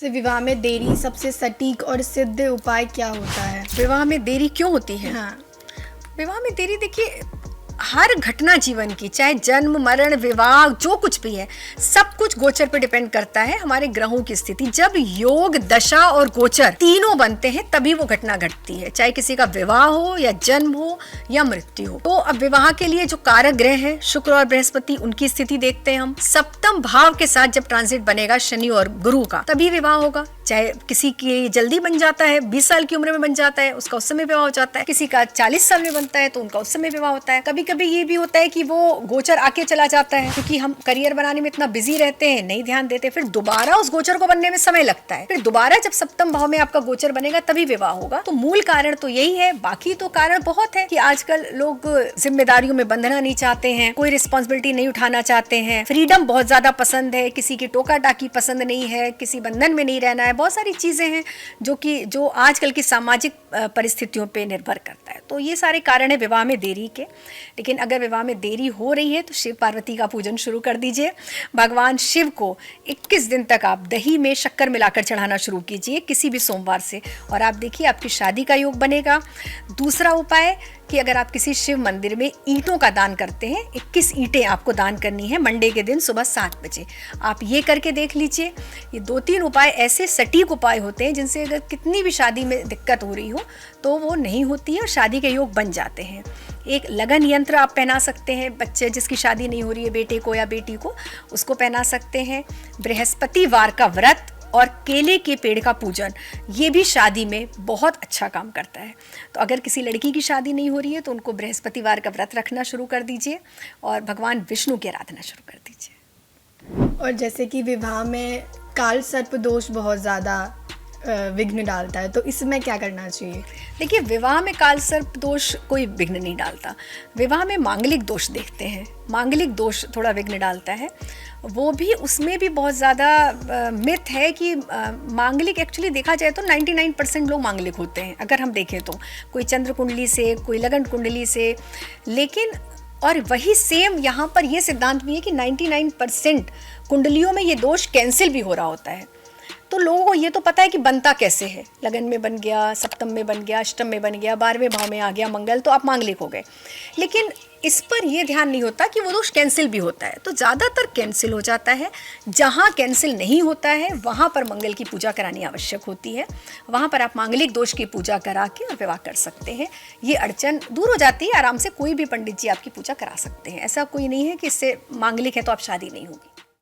से विवाह में देरी सबसे सटीक और सिद्ध उपाय क्या होता है? विवाह में देरी क्यों होती है? हाँ। विवाह में देरी देखिए, हर घटना जीवन की, चाहे जन्म मरण विवाह जो कुछ भी है, सब कुछ गोचर पे डिपेंड करता है, हमारे ग्रहों की स्थिति। जब योग दशा और गोचर तीनों बनते हैं तभी वो घटना घटती है, चाहे किसी का विवाह हो या जन्म हो या मृत्यु हो। तो अब विवाह के लिए जो कारक ग्रह हैं शुक्र और बृहस्पति, उनकी स्थिति देखते हैं हम। सप्तम भाव के साथ जब ट्रांजिट बनेगा शनि और गुरु का, तभी विवाह होगा। चाहे किसी की जल्दी बन जाता है, 20 साल की उम्र में बन जाता है, उसका उस समय विवाह हो जाता है। किसी का 40 साल में बनता है तो उनका उस समय विवाह होता है। कभी कभी ये भी होता है कि वो गोचर आके चला जाता है, क्योंकि हम करियर बनाने में इतना बिजी रहते हैं, नहीं ध्यान देते, फिर दोबारा उस गोचर को बनने में समय लगता है। फिर दोबारा जब सप्तम भाव में आपका गोचर बनेगा तभी विवाह होगा। तो मूल कारण तो यही है। बाकी तो कारण बहुत है कि आजकल लोग जिम्मेदारियों में बंधना नहीं चाहते हैं, कोई रिस्पॉन्सिबिलिटी नहीं उठाना चाहते हैं, फ्रीडम बहुत ज्यादा पसंद है, किसी की टोका टाकी पसंद नहीं है, किसी बंधन में नहीं रहना है। बहुत सारी चीजें हैं जो आजकल की सामाजिक परिस्थितियों पे निर्भर करता है। तो ये सारे कारण है विवाह में देरी के। लेकिन अगर विवाह में देरी हो रही है तो शिव पार्वती का पूजन शुरू कर दीजिए। भगवान शिव को 21 दिन तक आप दही में शक्कर मिलाकर चढ़ाना शुरू कीजिए किसी भी सोमवार से, और आप देखिए आपकी शादी का योग बनेगा। दूसरा उपाय कि अगर आप किसी शिव मंदिर में ईंटों का दान करते हैं, 21 ईंटें आपको दान करनी है मंडे के दिन सुबह 7 बजे। आप ये करके देख लीजिए। ये 2-3 उपाय ऐसे सटीक उपाय होते हैं जिनसे अगर कितनी भी शादी में दिक्कत हो रही हो तो वो नहीं होती है और शादी के योग बन जाते हैं। एक लगन यंत्र आप पहना सकते हैं, बच्चे जिसकी शादी नहीं हो रही है, बेटे को या बेटी को, उसको पहना सकते हैं। बृहस्पतिवार का व्रत और केले के पेड़ का पूजन, ये भी शादी में बहुत अच्छा काम करता है। तो अगर किसी लड़की की शादी नहीं हो रही है तो उनको बृहस्पतिवार का व्रत रखना शुरू कर दीजिए और भगवान विष्णु की आराधना शुरू कर दीजिए। और जैसे कि विवाह में काल सर्प दोष बहुत ज़्यादा विघ्न डालता है, तो इसमें क्या करना चाहिए? देखिए, विवाह में काल सर्प दोष कोई विघ्न नहीं डालता। विवाह में मांगलिक दोष देखते हैं, मांगलिक दोष थोड़ा विघ्न डालता है। वो भी, उसमें भी बहुत ज़्यादा मिथ है कि मांगलिक, एक्चुअली देखा जाए तो 99% लोग मांगलिक होते हैं अगर हम देखें तो, कोई चंद्र कुंडली से, कोई लगन कुंडली से। लेकिन और वही सेम यहाँ पर ये सिद्धांत भी है कि 99% कुंडलियों में ये दोष कैंसिल भी हो रहा होता है। तो लोगों को ये तो पता है कि बनता कैसे है, लगन में बन गया, सप्तम में बन गया, अष्टम में बन गया, 12वें भाव में आ गया मंगल, तो आप मांगलिक हो गए। लेकिन इस पर यह ध्यान नहीं होता कि वो दोष कैंसिल भी होता है। तो ज़्यादातर कैंसिल हो जाता है। जहाँ कैंसिल नहीं होता है वहाँ पर मंगल की पूजा करानी आवश्यक होती है। वहाँ पर आप मांगलिक दोष की पूजा करा के और विवाह कर सकते हैं। ये अड़चन दूर हो जाती है आराम से। कोई भी पंडित जी आपकी पूजा करा सकते हैं। ऐसा कोई नहीं है कि इससे मांगलिक है तो आप शादी नहीं होगी।